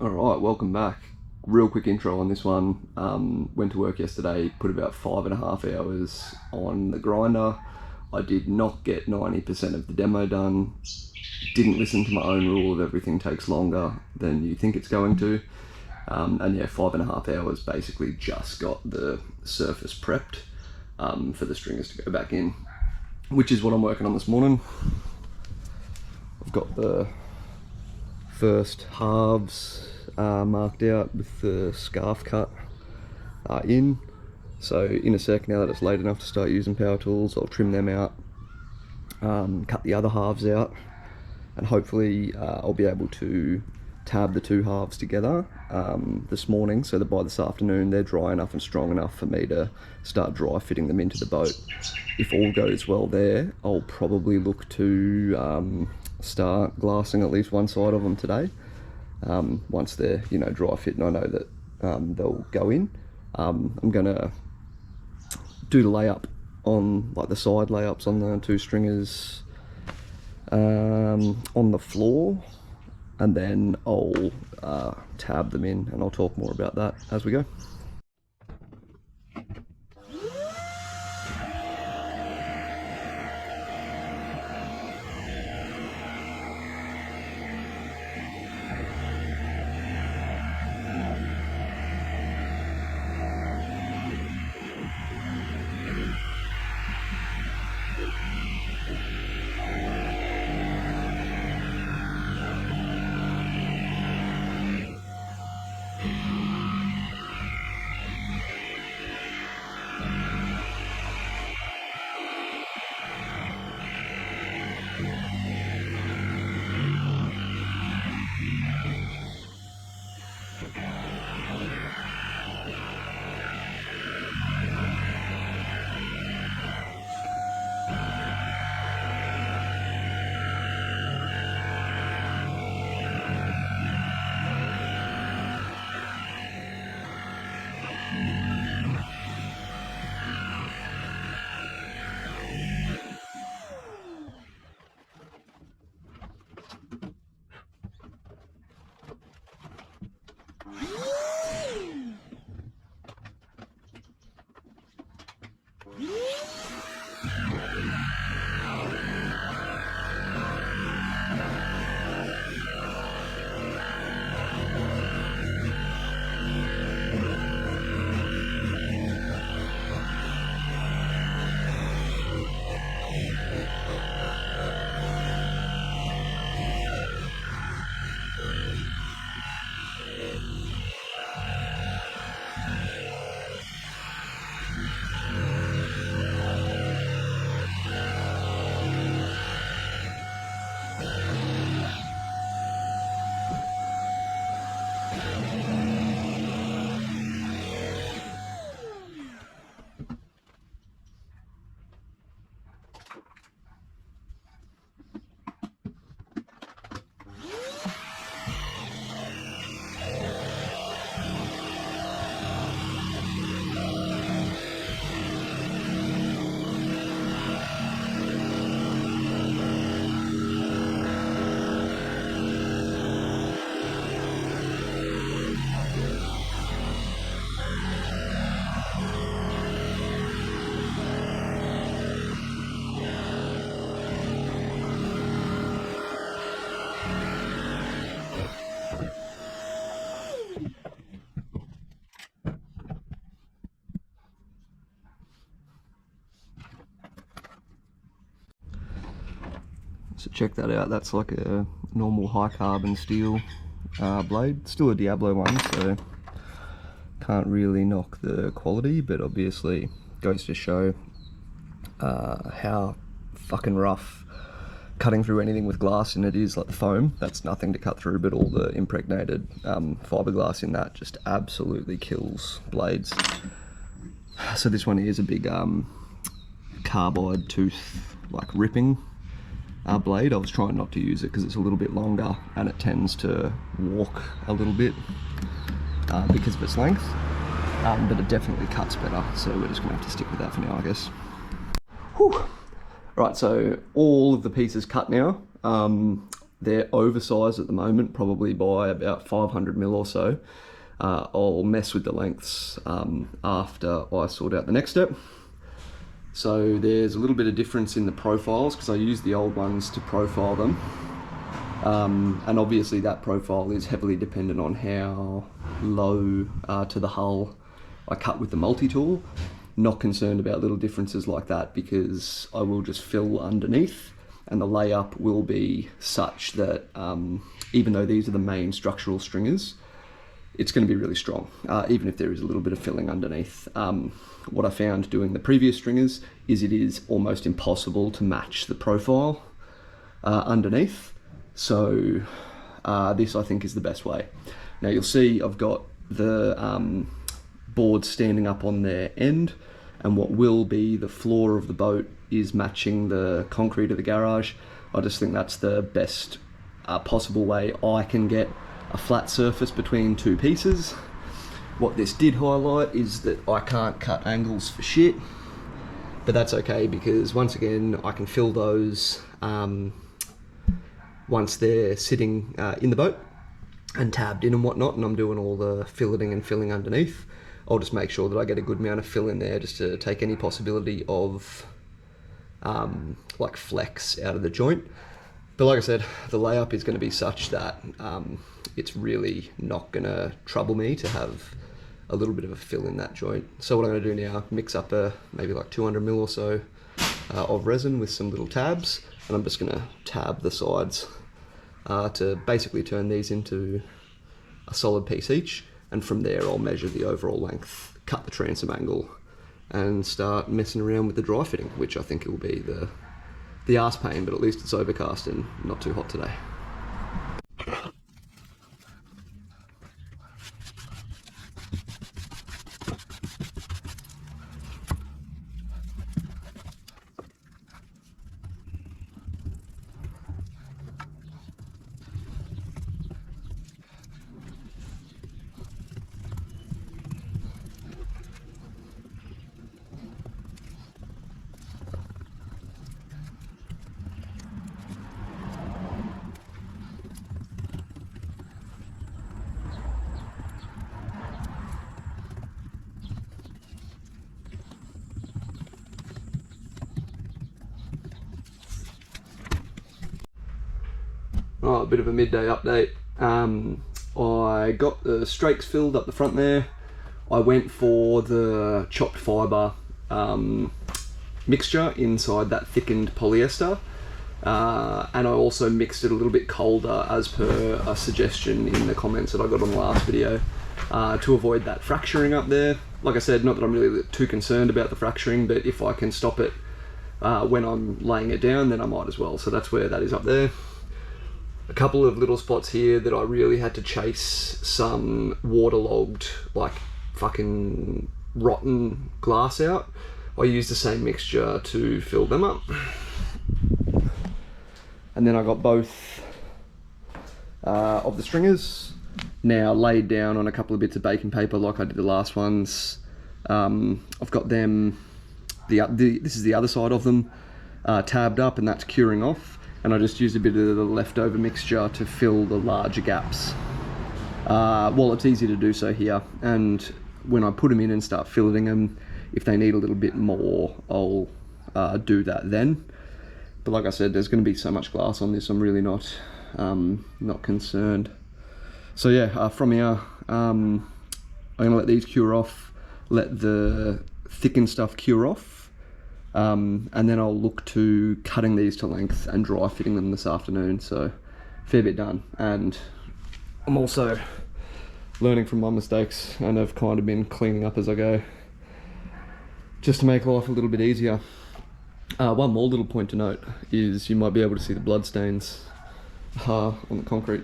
Alright, welcome back. Real quick intro on this one. Went to work yesterday, put about 5.5 hours on the grinder. I did not get 90% of the demo done. Didn't listen to my own rule of everything takes longer than you think it's going to. And yeah, 5.5 hours basically just got the surface prepped for the stringers to go back in, which is what I'm working on this morning. I've got the first halves marked out with the scarf cut in. So in a sec, now that it's late enough to start using power tools, I'll trim them out, cut the other halves out, and hopefully I'll be able to tab the two halves together this morning, so that by this afternoon they're dry enough and strong enough for me to start dry fitting them into the boat. If all goes well there, I'll probably look to start glassing at least one side of them today. Once they're dry fit and I know that they'll go in. I'm gonna do the layup on the side layups on the two stringers on the floor, and then I'll tab them in, and I'll talk more about that as we go. So check that out, that's like a normal high carbon steel blade. Still a Diablo one, so can't really knock the quality, but obviously goes to show how fucking rough cutting through anything with glass in it is. Like the foam, that's nothing to cut through, but all the impregnated fiberglass in that just absolutely kills blades. So this one is a big carbide tooth, like ripping blade. I was trying not to use it because it's a little bit longer and it tends to walk a little bit because of its length, but it definitely cuts better, so we're just gonna have to stick with that for now, I guess. Whew. Right, so all of the pieces cut now. They're oversized at the moment, probably by about 500 mil or so. I'll mess with the lengths after I sort out the next step. So there's a little bit of difference in the profiles because I use the old ones to profile them. And obviously that profile is heavily dependent on how low to the hull I cut with the multi-tool. Not concerned about little differences like that because I will just fill underneath, and the layup will be such that even though these are the main structural stringers, it's going to be really strong, even if there is a little bit of filling underneath. What I found doing the previous stringers is it is almost impossible to match the profile underneath. So this I think is the best way. Now you'll see I've got the boards standing up on their end, and what will be the floor of the boat is matching the concrete of the garage. I just think that's the best possible way I can get a flat surface between two pieces. What this did highlight is that I can't cut angles for shit, but that's okay because once again I can fill those once they're sitting in the boat and tabbed in and whatnot, and I'm doing all the filleting and filling underneath. I'll just make sure that I get a good amount of fill in there just to take any possibility of like flex out of the joint. But like I said, the layup is going to be such that it's really not going to trouble me to have a little bit of a fill in that joint. So what I'm going to do now, mix up maybe like 200 mil or so of resin with some little tabs, and I'm just going to tab the sides to basically turn these into a solid piece each. And from there I'll measure the overall length, cut the transom angle, and start messing around with the dry fitting, which I think it will be the arse pain, but at least it's overcast and not too hot today. Oh, a bit of a midday update. I got the strakes filled up the front there. I went for the chopped fibre mixture inside that thickened polyester, and I also mixed it a little bit colder as per a suggestion in the comments that I got on the last video to avoid that fracturing up there. Like I said, not that I'm really too concerned about the fracturing, but if I can stop it when I'm laying it down, then I might as well. So that's where that is up there. A couple of little spots here that I really had to chase some waterlogged, like fucking rotten glass out. I used the same mixture to fill them up. And then I got both of the stringers now laid down on a couple of bits of baking paper like I did the last ones. I've got them, this is the other side of them, tabbed up, and that's curing off. And I just used a bit of the leftover mixture to fill the larger gaps. Well, it's easy to do so here, and when I put them in and start filleting them, if they need a little bit more, I'll do that then. But like I said, there's going to be so much glass on this, I'm really not concerned. So yeah, from here, I'm going to let these cure off, let the thickened stuff cure off, and then I'll look to cutting these to length and dry fitting them this afternoon. So fair bit done, and I'm also learning from my mistakes, and I've kind of been cleaning up as I go just to make life a little bit easier. One more little point to note is you might be able to see the blood stains on the concrete.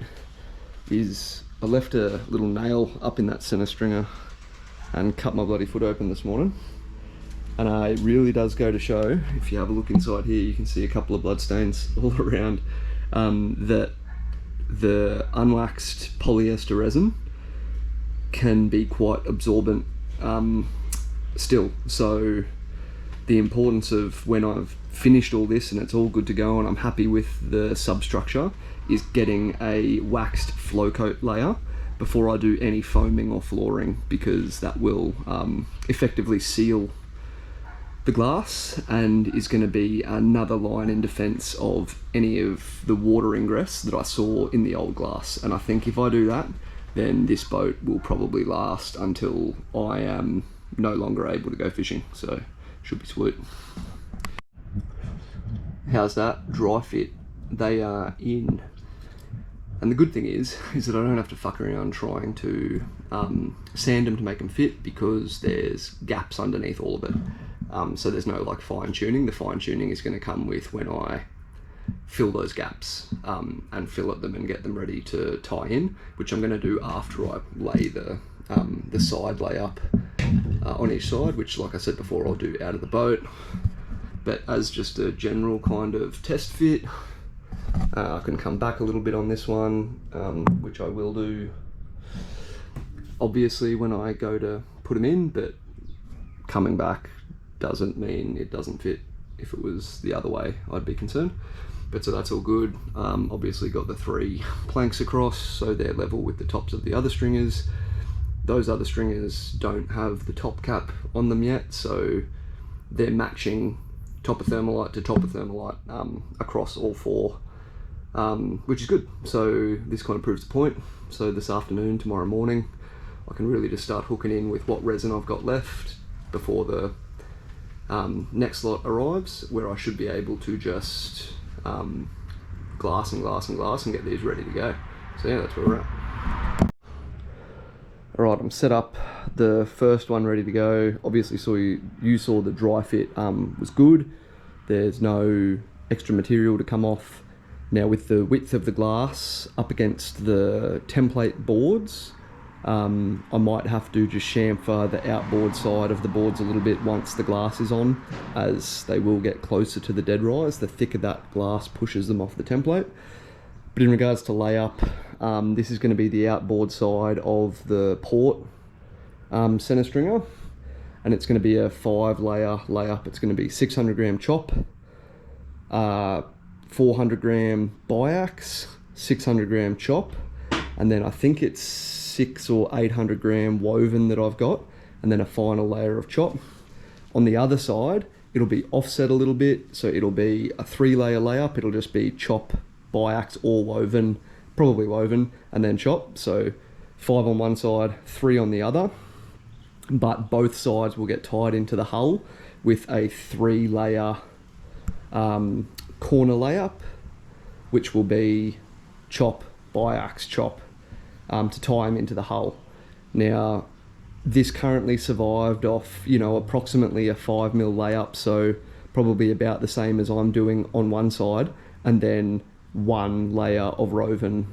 Is I left a little nail up in that center stringer and cut my bloody foot open this morning. And it really does go to show, if you have a look inside here, you can see a couple of blood stains all around, that the unwaxed polyester resin can be quite absorbent still. So the importance of when I've finished all this and it's all good to go and I'm happy with the substructure, is getting a waxed flow coat layer before I do any foaming or flooring, because that will effectively seal the glass and is going to be another line in defense of any of the water ingress that I saw in the old glass. And I think if I do that, then this boat will probably last until I am no longer able to go fishing, so should be sweet. How's that? Dry fit. They are in. And the good thing is that I don't have to fuck around trying to sand them to make them fit, because there's gaps underneath all of it. So there's no like fine tuning. The fine tuning is going to come with when I fill those gaps and fillet them and get them ready to tie in, which I'm going to do after I lay the side layup on each side, which, like I said before, I'll do out of the boat. But as just a general kind of test fit, I can come back a little bit on this one, which I will do obviously when I go to put them in, but coming back doesn't mean it doesn't fit. If it was the other way, I'd be concerned. But so that's all good. Obviously got the 3 planks across, so they're level with the tops of the other stringers. Those other stringers don't have the top cap on them yet, so they're matching top of thermalite to top of thermalite across all 4, which is good. So this kind of proves the point. So this afternoon, tomorrow morning, I can really just start hooking in with what resin I've got left before the next lot arrives, where I should be able to just glass and glass and glass and get these ready to go. So yeah, that's where we're at. Alright, I'm set up, the first one ready to go. Obviously you saw the dry fit was good. There's no extra material to come off. Now with the width of the glass up against the template boards, I might have to just chamfer the outboard side of the boards a little bit once the glass is on, as they will get closer to the dead rise. The thicker that glass pushes them off the template. But in regards to layup, this is going to be the outboard side of the port center stringer, and it's going to be a 5-layer layup. It's going to be 600 gram chop, 400 gram biax, 600 gram chop, and then I think it's 600 or 800 gram woven that I've got, and then a final layer of chop. On the other side, it'll be offset a little bit, so it'll be a 3-layer layup. It'll just be chop, biax, or woven, probably woven, and then chop. So 5 on one side, 3 on the other, but both sides will get tied into the hull with a 3-layer corner layup, which will be chop, biax, chop, to tie them into the hull. Now this currently survived off, you know, approximately a 5mm layup, so probably about the same as I'm doing on one side, and then 1 layer of woven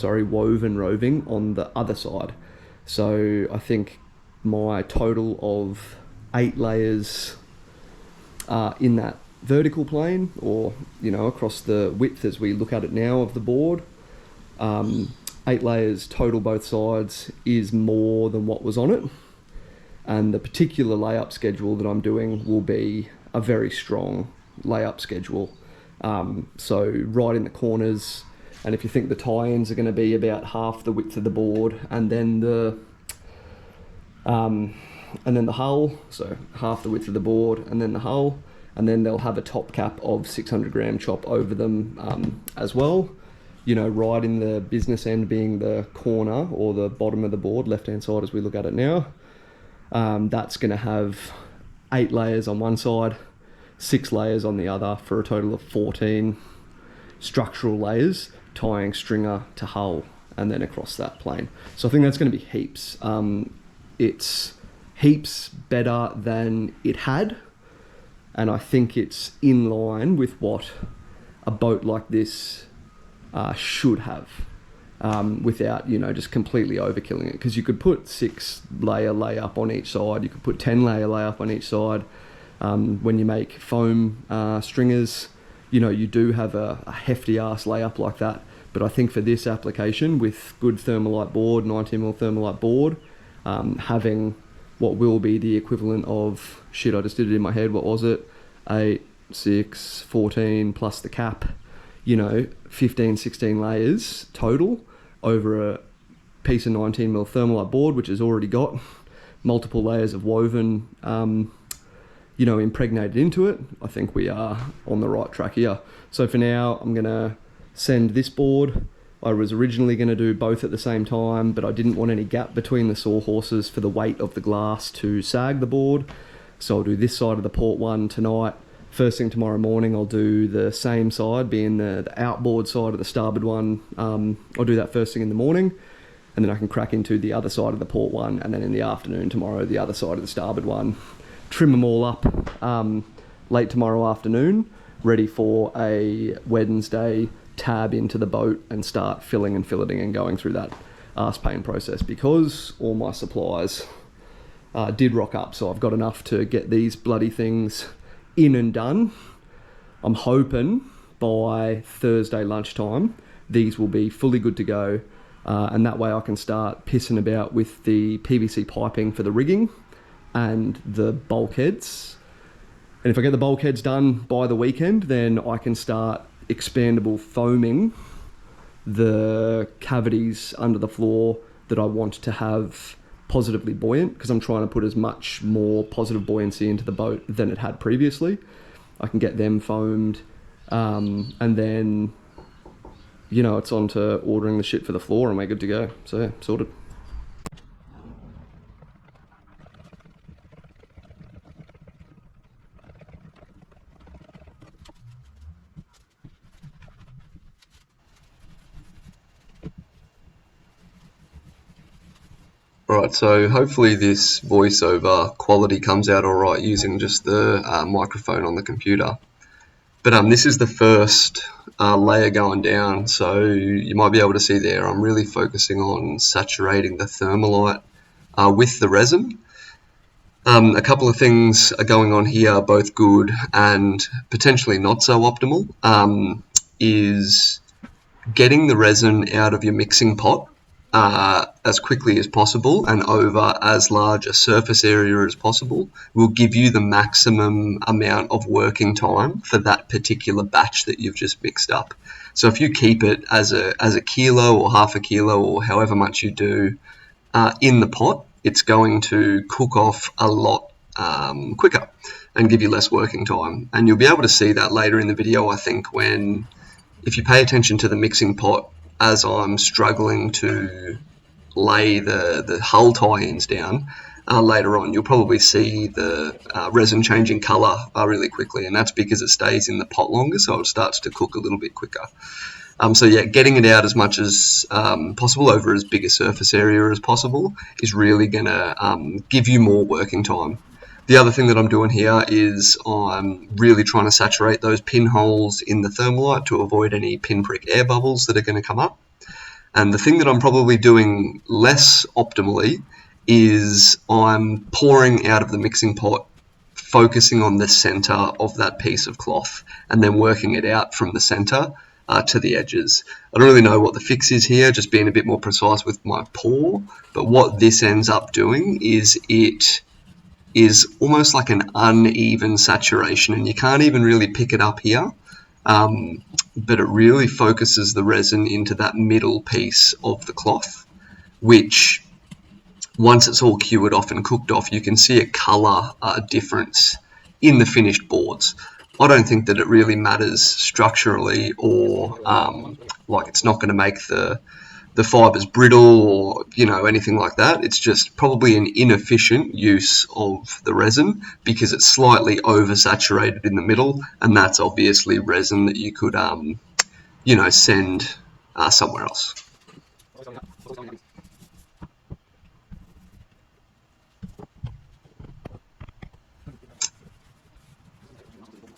roving on the other side. So I think my total of 8 layers in that vertical plane, or you know, across the width as we look at it now of the board, 8 layers total both sides is more than what was on it. And the particular layup schedule that I'm doing will be a very strong layup schedule. So right in the corners, and if you think the tie-ins are going to be about half the width of the board, and then the hull, so half the width of the board and then the hull, and then they'll have a top cap of 600 gram chop over them as well. You know, right in the business end being the corner or the bottom of the board, left hand side as we look at it now, that's going to have 8 layers on one side, 6 layers on the other, for a total of 14 structural layers tying stringer to hull and then across that plane. So I think that's going to be heaps. It's heaps better than it had, and I think it's in line with what a boat like this should have, without, you know, just completely overkilling it. Because you could put 6-layer layup on each side, you could put 10-layer layup on each side. When you make foam stringers, you know, you do have a hefty ass layup like that. But I think for this application, with good thermalite board, 19mm thermalite board, having what will be the equivalent of, shit, I just did it in my head, what was it? 8, 6, 14 plus the cap. 15, 16 layers total over a piece of 19mm thermalite board, which has already got multiple layers of woven, impregnated into it, I think we are on the right track here. So for now, I'm going to send this board. I was originally going to do both at the same time, but I didn't want any gap between the sawhorses for the weight of the glass to sag the board. So I'll do this side of the port one tonight. First thing tomorrow morning, I'll do the same side, being the outboard side of the starboard one. I'll do that first thing in the morning, and then I can crack into the other side of the port one, and then in the afternoon tomorrow, the other side of the starboard one. Trim them all up late tomorrow afternoon, ready for a Wednesday tab into the boat and start filling and filleting and going through that arse pain process, because all my supplies did rock up. So I've got enough to get these bloody things in and done. I'm hoping by Thursday lunchtime these will be fully good to go, and that way I can start pissing about with the PVC piping for the rigging and the bulkheads. And if I get the bulkheads done by the weekend, then I can start expandable foaming the cavities under the floor that I want to have positively buoyant, because I'm trying to put as much more positive buoyancy into the boat than it had previously. I can get them foamed, and then it's on to ordering the shit for the floor and we're good to go. So yeah, sorted. Alright, so hopefully this voiceover quality comes out alright using just the microphone on the computer. But this is the first layer going down, so you might be able to see there I'm really focusing on saturating the thermalite with the resin. A couple of things are going on here, both good and potentially not so optimal, is getting the resin out of your mixing pot as quickly as possible and over as large a surface area as possible will give you the maximum amount of working time for that particular batch that you've just mixed up. So if you keep it as a kilo or half a kilo or however much you do in the pot, it's going to cook off a lot quicker and give you less working time. And you'll be able to see that later in the video, I think, if you pay attention to the mixing pot as I'm struggling to lay the hull tie-ins down later on, you'll probably see the resin changing colour really quickly, and that's because it stays in the pot longer, so it starts to cook a little bit quicker. So yeah, getting it out as much as possible over as big a surface area as possible is really going to give you more working time. The other thing that I'm doing here is I'm really trying to saturate those pinholes in the thermalite to avoid any pinprick air bubbles that are going to come up. And the thing that I'm probably doing less optimally is I'm pouring out of the mixing pot, focusing on the center of that piece of cloth and then working it out from the center to the edges. I don't really know what the fix is here, just being a bit more precise with my pour, but what this ends up doing is it is almost like an uneven saturation, and you can't even really pick it up here, but it really focuses the resin into that middle piece of the cloth, which once it's all cured off and cooked off, you can see a colour difference in the finished boards. I don't think that it really matters structurally or like it's not going to make the fibres brittle or anything like that. It's just probably an inefficient use of the resin because it's slightly oversaturated in the middle, and that's obviously resin that you could send somewhere else.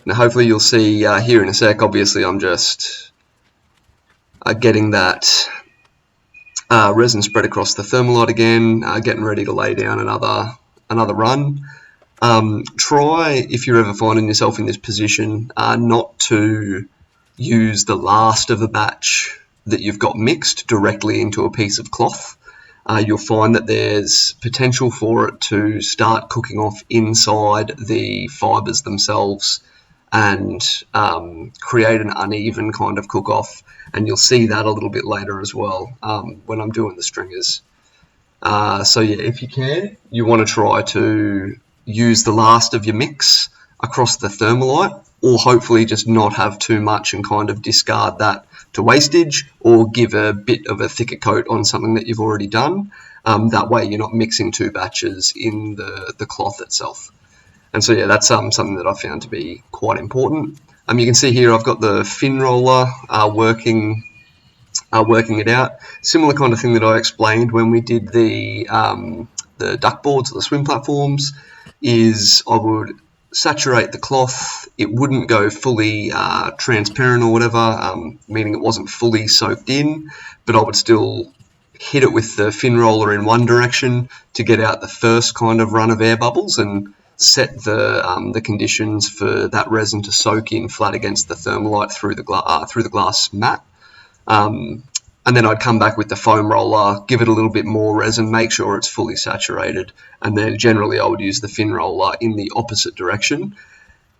Now hopefully you'll see here in a sec, obviously I'm just getting that resin spread across the thermalite again, getting ready to lay down another run. Try, if you're ever finding yourself in this position, not to use the last of a batch that you've got mixed directly into a piece of cloth. You'll find that there's potential for it to start cooking off inside the fibres themselves and create an uneven kind of cook-off. And you'll see that a little bit later as well when I'm doing the stringers. So yeah, if you can, you want to try to use the last of your mix across the thermalite, or hopefully just not have too much and kind of discard that to wastage, or give a bit of a thicker coat on something that you've already done. That way you're not mixing two batches in the cloth itself. And so yeah, that's something that I found to be quite important. You can see here I've got the fin roller working it out. Similar kind of thing that I explained when we did the duck boards or the swim platforms, is I would saturate the cloth. It wouldn't go fully transparent or whatever, meaning it wasn't fully soaked in, but I would still hit it with the fin roller in one direction to get out the first kind of run of air bubbles and set the conditions for that resin to soak in flat against the thermalite through the glass mat. And then I'd come back with the foam roller, give it a little bit more resin, make sure it's fully saturated, and then generally I would use the fin roller in the opposite direction.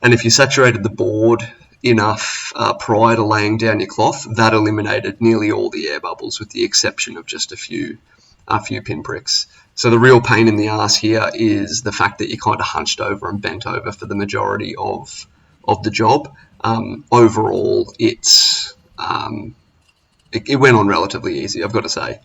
And if you saturated the board enough prior to laying down your cloth, that eliminated nearly all the air bubbles, with the exception of just a few pinpricks. So the real pain in the ass here is the fact that you kind of hunched over and bent over for the majority of the job. Overall, it went on relatively easy, I've got to say.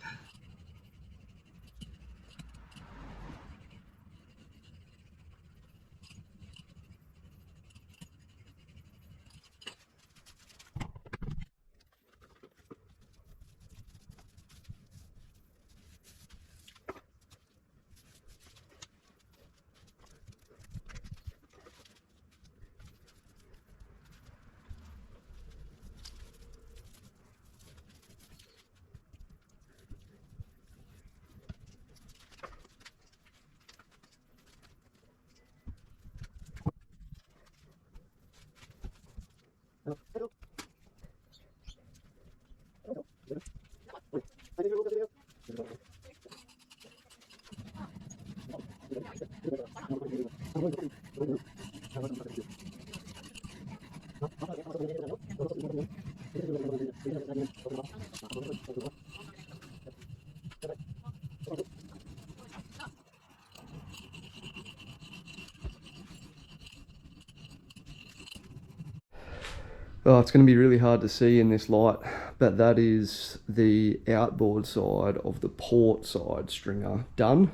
Oh, it's going to be really hard to see in this light, but that is the outboard side of the port side stringer done.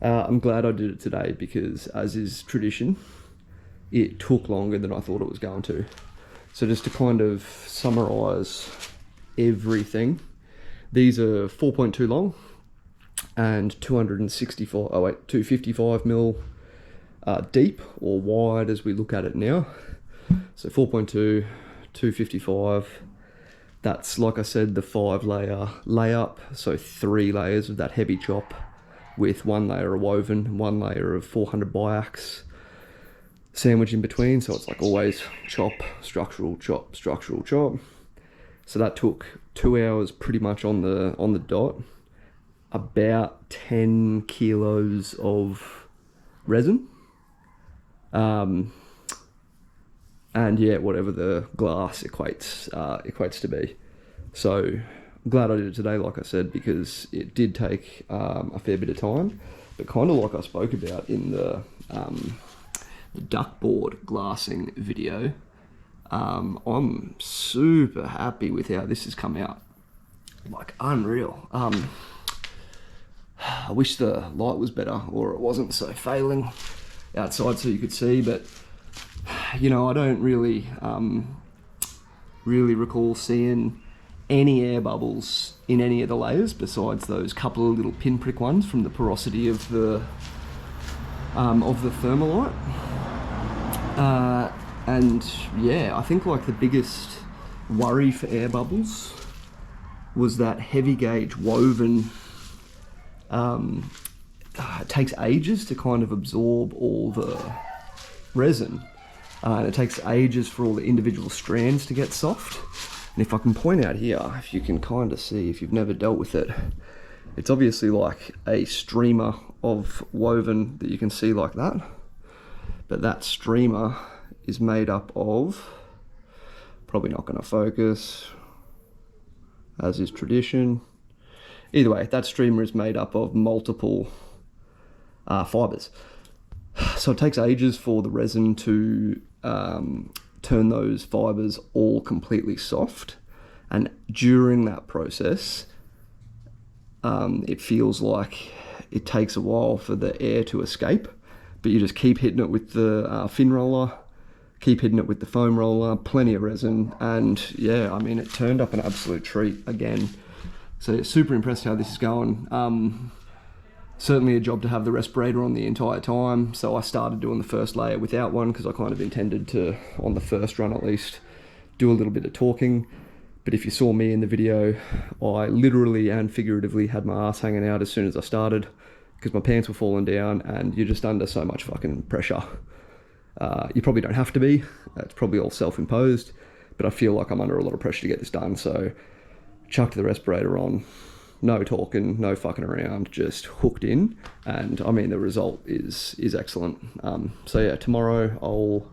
I'm glad I did it today because, as is tradition, it took longer than I thought it was going to. So just to kind of summarise everything, these are 4.2 long and 255 mil deep, or wide as we look at it now. So 4.2, 255, that's, like I said, the 5-layer layup, so 3 layers of that heavy chop with 1 layer of woven, 1 layer of 400 biax sandwich in between, so it's like always chop, structural, chop, structural, chop. So that took 2 hours pretty much on the dot, about 10 kilos of resin. And yeah, whatever the glass equates to be. So I'm glad I did it today, like I said, because it did take a fair bit of time. But kind of like I spoke about in the duckboard glassing video, I'm super happy with how this has come out. Like, unreal. I wish the light was better, or it wasn't so failing outside so you could see, but you know, I don't really recall seeing any air bubbles in any of the layers besides those couple of little pinprick ones from the porosity of the thermalite. And yeah, I think like the biggest worry for air bubbles was that heavy gauge woven. It takes ages to kind of absorb all the resin. And it takes ages for all the individual strands to get soft. And if I can point out here, if you can kind of see, if you've never dealt with it, it's obviously like a streamer of woven that you can see like that. But that streamer is made up of, probably not going to focus, as is tradition. Either way, that streamer is made up of multiple fibres. So it takes ages for the resin to turn those fibres all completely soft. And during that process, it feels like it takes a while for the air to escape, but you just keep hitting it with the fin roller, keep hitting it with the foam roller, plenty of resin, and yeah, I mean, it turned up an absolute treat again. So yeah, super impressed how this is going. Certainly a job to have the respirator on the entire time, so I started doing the first layer without one because I kind of intended to, on the first run at least, do a little bit of talking. But if you saw me in the video, I literally and figuratively had my ass hanging out as soon as I started because my pants were falling down and you're just under so much fucking pressure. You probably don't have to be, it's probably all self-imposed, but I feel like I'm under a lot of pressure to get this done, so chucked the respirator on, no talking, no fucking around, just hooked in, and I mean the result is excellent. So yeah, tomorrow I'll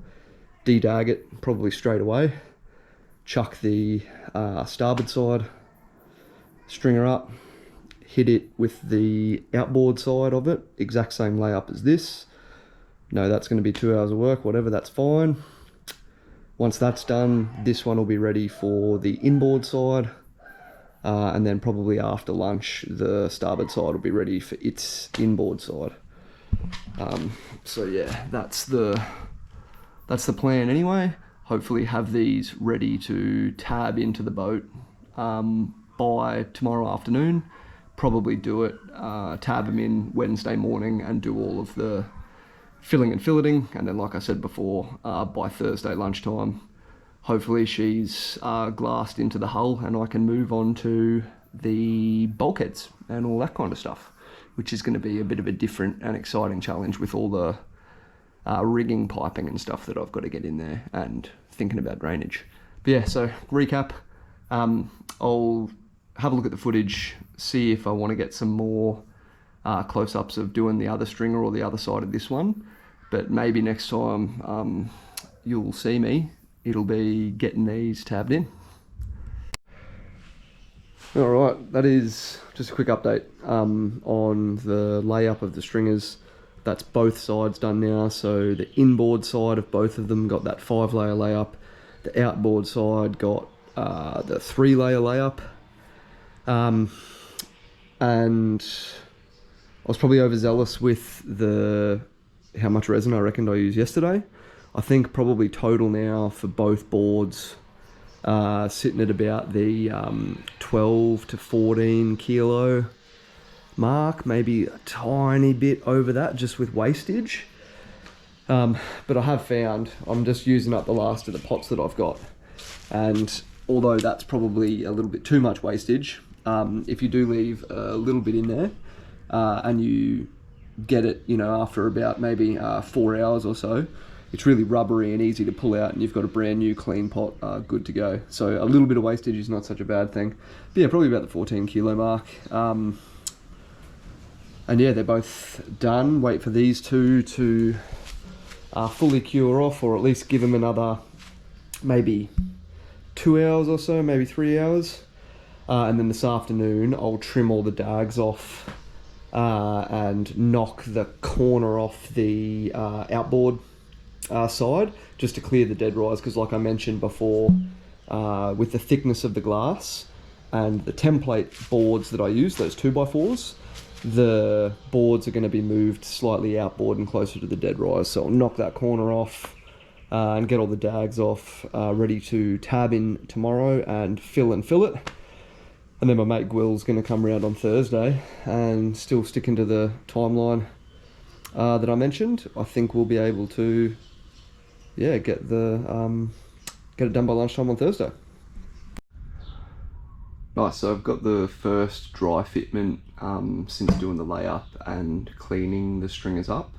de-dag it probably straight away, chuck the starboard side stringer up, hit it with the outboard side of it, exact same layup as this. No, that's going to be 2 hours of work, whatever, that's fine. Once that's done, this one will be ready for the inboard side. And then probably after lunch, the starboard side will be ready for its inboard side. So yeah, that's the plan anyway. Hopefully have these ready to tab into the boat by tomorrow afternoon. Probably do it, tab them in Wednesday morning and do all of the filling and filleting. And then like I said before, by Thursday lunchtime, hopefully she's glassed into the hull and I can move on to the bulkheads and all that kind of stuff, which is going to be a bit of a different and exciting challenge with all the rigging, piping and stuff that I've got to get in there and thinking about drainage. But yeah, so recap, I'll have a look at the footage, see if I want to get some more close-ups of doing the other stringer or the other side of this one, but maybe next time you'll see me, it'll be getting these tabbed in. Alright, that is just a quick update on the layup of the stringers. That's both sides done now, so the inboard side of both of them got that 5-layer layup, the outboard side got the 3-layer layup, and I was probably overzealous with how much resin I reckoned I used yesterday. I think probably total now for both boards sitting at about the 12 to 14 kilo mark, maybe a tiny bit over that just with wastage. But I have found I'm just using up the last of the pots that I've got, and although that's probably a little bit too much wastage, if you do leave a little bit in there and you get it, you know, after about maybe 4 hours or so, it's really rubbery and easy to pull out, and you've got a brand new clean pot good to go. So a little bit of wastage is not such a bad thing. But yeah, probably about the 14 kilo mark. And yeah, they're both done. Wait for these two to fully cure off, or at least give them another maybe 2 hours or so, maybe 3 hours. And then this afternoon, I'll trim all the dags off and knock the corner off the outboard side just to clear the dead rise, because like I mentioned before, with the thickness of the glass and the template boards that I use, those 2x4s, the boards are going to be moved slightly outboard and closer to the dead rise, so I'll knock that corner off and get all the dags off, ready to tab in tomorrow and fill it. And then my mate Gwill's going to come around on Thursday, and still sticking to the timeline that I mentioned, I think we'll be able to get it done by lunchtime on Thursday. Nice, so I've got the first dry fitment since doing the layup and cleaning the stringers up.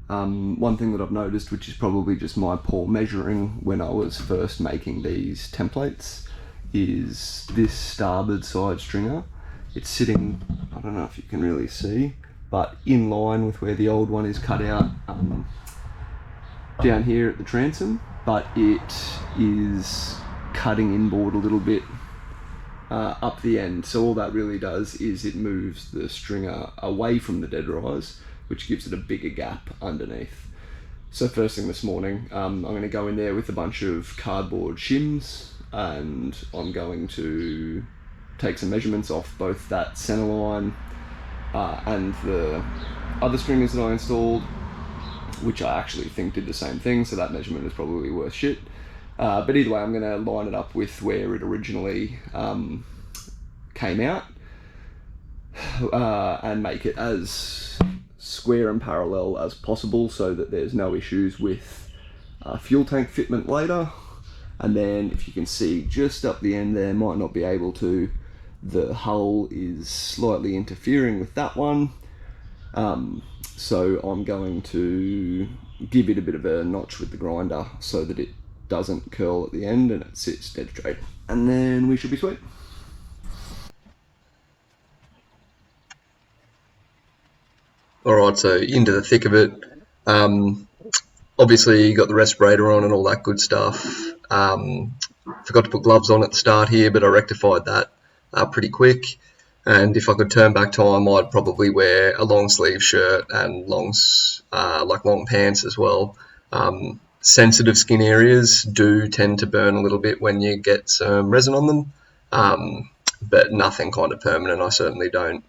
One thing that I've noticed, which is probably just my poor measuring when I was first making these templates, is this starboard side stringer. It's sitting, I don't know if you can really see, but in line with where the old one is cut out down here at the transom. but it is cutting inboard a little bit up the end. So all that really does is it moves the stringer away from the dead rise, which gives it a bigger gap underneath. So first thing this morning, I'm going to go in there with a bunch of cardboard shims, and I'm going to take some measurements off both that center line and the other stringers that I installed, which I actually think did the same thing, so that measurement is probably worth shit. But either way, I'm going to line it up with where it originally came out and make it as square and parallel as possible so that there's no issues with fuel tank fitment later. And then if you can see just up the end there, might not be able to, the hull is slightly interfering with that one. So I'm going to give it a bit of a notch with the grinder so that it doesn't curl at the end and it sits dead straight. And then we should be sweet. Alright, so into the thick of it. Obviously you got the respirator on and all that good stuff. Forgot to put gloves on at the start here, but I rectified that pretty quick. And if I could turn back time, I'd probably wear a long sleeve shirt and long pants as well. Sensitive skin areas do tend to burn a little bit when you get some resin on them, but nothing kind of permanent. I certainly don't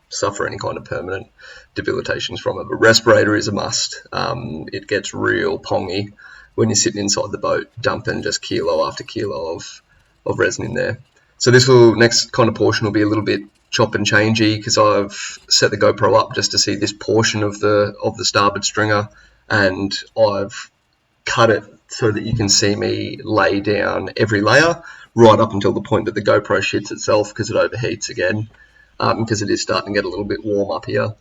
suffer any kind of permanent debilitations from it. But respirator is a must. It gets real pongy when you're sitting inside the boat, dumping just kilo after kilo of resin in there. So next kind of portion will be a little bit chop and changey because I've set the GoPro up just to see this portion of the starboard stringer, and I've cut it so that you can see me lay down every layer right up until the point that the GoPro shits itself because it overheats again, because it is starting to get a little bit warm up here.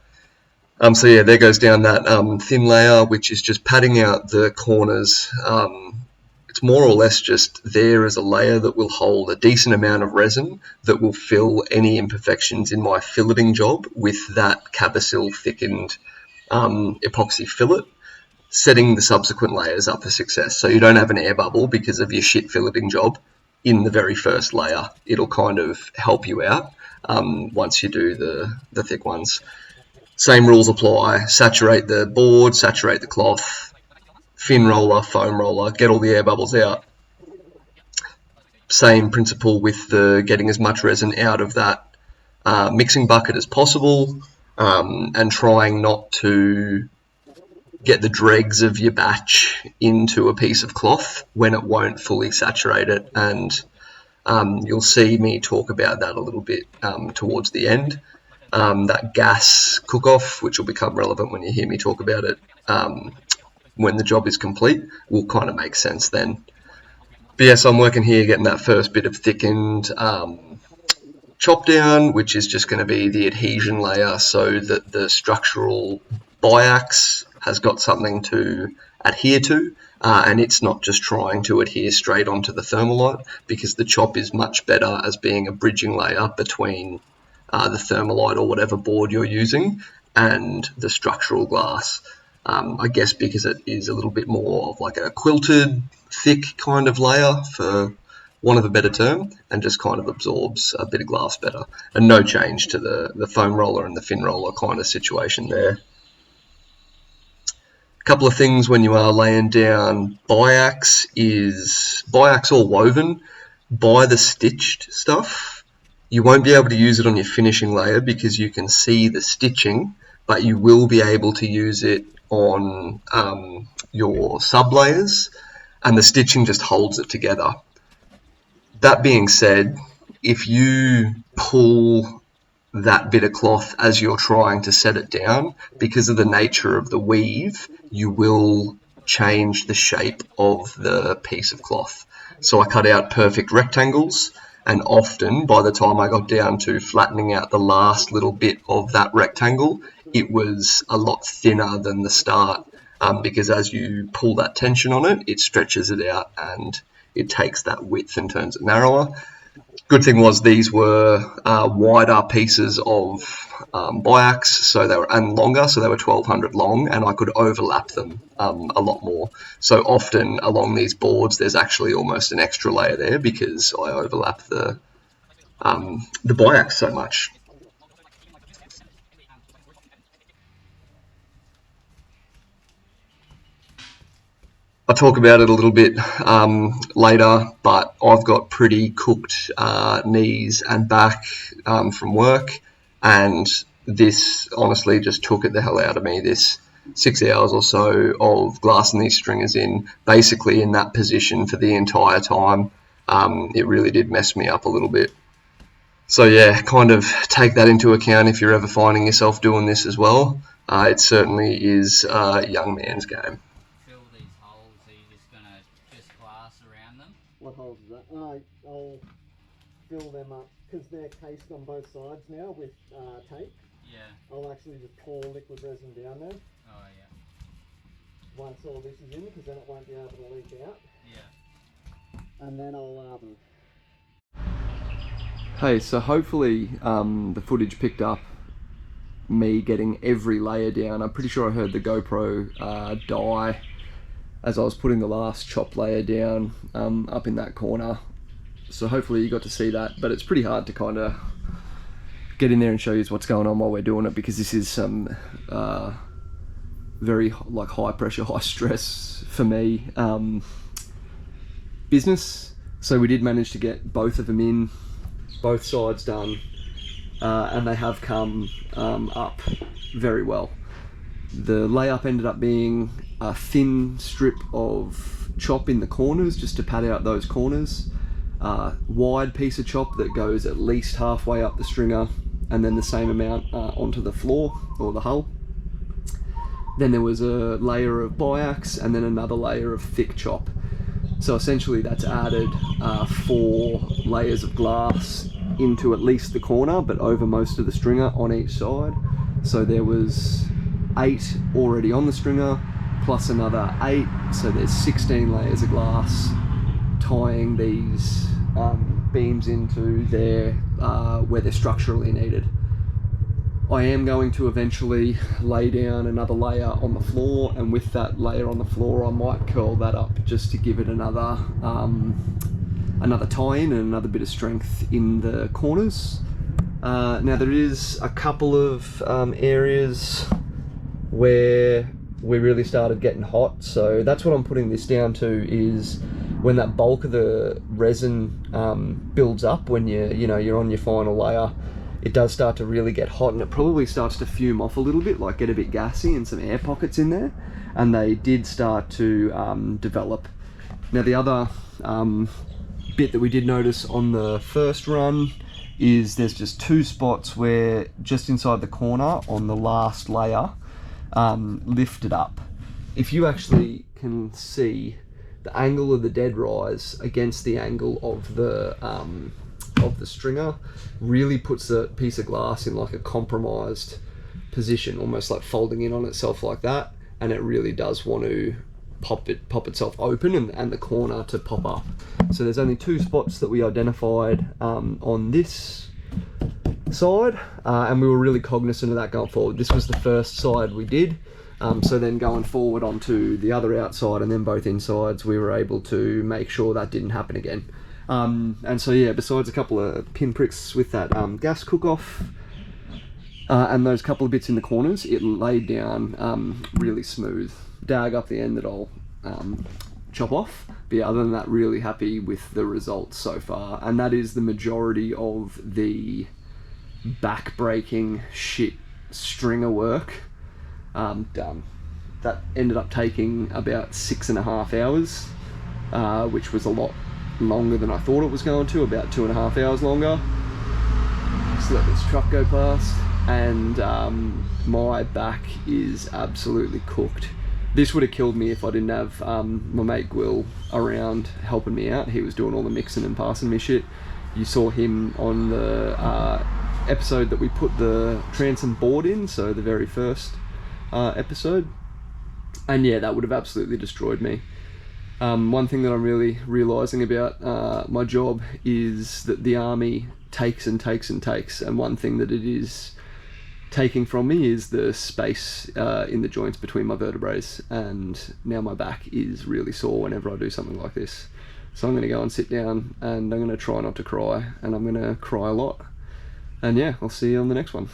So yeah, there goes down that thin layer, which is just padding out the corners. It's more or less just there as a layer that will hold a decent amount of resin that will fill any imperfections in my filleting job with that Cabasil thickened epoxy fillet, setting the subsequent layers up for success. So you don't have an air bubble because of your shit filleting job in the very first layer. It'll kind of help you out once you do the thick ones. Same rules apply. Saturate the board, saturate the cloth, fin roller, foam roller, get all the air bubbles out. Same principle with the getting as much resin out of that mixing bucket as possible, and trying not to get the dregs of your batch into a piece of cloth when it won't fully saturate it. And you'll see me talk about that a little bit towards the end. That gas cook-off, which will become relevant when you hear me talk about it when the job is complete, will kind of make sense then. But yes, I'm working here getting that first bit of thickened chop down, which is just going to be the adhesion layer so that the structural biax has got something to adhere to, and it's not just trying to adhere straight onto the thermalite, because the chop is much better as being a bridging layer between the thermalite or whatever board you're using and the structural glass. I guess because it is a little bit more of like a quilted, thick kind of layer, for want of a better term, and just kind of absorbs a bit of glass better. And no change to the foam roller and the fin roller kind of situation there. A couple of things when you are laying down biax is biax or woven. Buy the stitched stuff. You won't be able to use it on your finishing layer because you can see the stitching, but you will be able to use it on your sub layers, and the stitching just holds it together. That being said, if you pull that bit of cloth as you're trying to set it down, because of the nature of the weave, you will change the shape of the piece of cloth. So I cut out perfect rectangles, and often by the time I got down to flattening out the last little bit of that rectangle, it was a lot thinner than the start, because as you pull that tension on it, it stretches it out and it takes that width and turns it narrower. Good thing was these were wider pieces of biax, so they were and longer, so they were 1200 long, and I could overlap them a lot more. So often along these boards, there's actually almost an extra layer there because I overlap the biax so much. I'll talk about it a little bit later, but I've got pretty cooked knees and back from work, and this honestly just took it the hell out of me. This 6 hours or so of glassing these stringers in, basically in that position for the entire time, it really did mess me up a little bit. So yeah, kind of take that into account if you're ever finding yourself doing this as well. It certainly is a young man's game. What holes is that? I'll fill them up because they're cased on both sides now with tape. Yeah. I'll actually just pour liquid resin down there. Oh yeah. Once all this is in, because then it won't be able to leak out. Yeah. And then I'll Hey, so hopefully the footage picked up me getting every layer down. I'm pretty sure I heard the GoPro die as I was putting the last chop layer down up in that corner. So hopefully you got to see that, but it's pretty hard to kind of get in there and show you what's going on while we're doing it, because this is some very like high pressure, high stress for me business. So we did manage to get both of them in, both sides done, and they have come up very well. The layup ended up being a thin strip of chop in the corners just to pad out those corners, wide piece of chop that goes at least halfway up the stringer, and then the same amount onto the floor or the hull. Then there was a layer of biax and then another layer of thick chop. So essentially that's added 4 layers of glass into at least the corner, but over most of the stringer on each side. So there was 8 already on the stringer, plus another 8, so there's 16 layers of glass tying these beams into their where they're structurally needed. I am going to eventually lay down another layer on the floor, and with that layer on the floor I might curl that up just to give it another tie-in and another bit of strength in the corners. Now there is a couple of areas where we really started getting hot, so that's what I'm putting this down to, is when that bulk of the resin builds up, when you're on your final layer, it does start to really get hot, and it probably starts to fume off a little bit, like get a bit gassy and some air pockets in there, and they did start to develop. Now the other bit that we did notice on the first run is there's just 2 spots where just inside the corner on the last layer lifted up. If you actually can see the angle of the dead rise against the angle of the stringer, really puts the piece of glass in like a compromised position, almost like folding in on itself like that, and it really does want to pop itself open and the corner to pop up. So there's only 2 spots that we identified on this side, and we were really cognizant of that going forward. This was the first side we did, so then going forward onto the other outside and then both insides, we were able to make sure that didn't happen again. And so yeah, besides a couple of pinpricks with that gas cook-off and those couple of bits in the corners, it laid down really smooth. Dag up the end that I'll chop off, but yeah, other than that, really happy with the results so far, and that is the majority of the back-breaking shit stringer work done. That ended up taking about 6.5 hours, which was a lot longer than I thought it was going to, about 2.5 hours longer. Just let this truck go past, and my back is absolutely cooked. This would have killed me if I didn't have my mate Will around helping me out. He was doing all the mixing and passing me shit. You saw him on the episode that we put the transom board in, so the very first episode, and yeah, that would have absolutely destroyed me. One thing that I'm really realising about my job is that the army takes and takes and takes, and one thing that it is taking from me is the space in the joints between my vertebrae, and now my back is really sore whenever I do something like this. So I'm going to go and sit down, and I'm going to try not to cry, and I'm going to cry a lot. And yeah, I'll see you on the next one.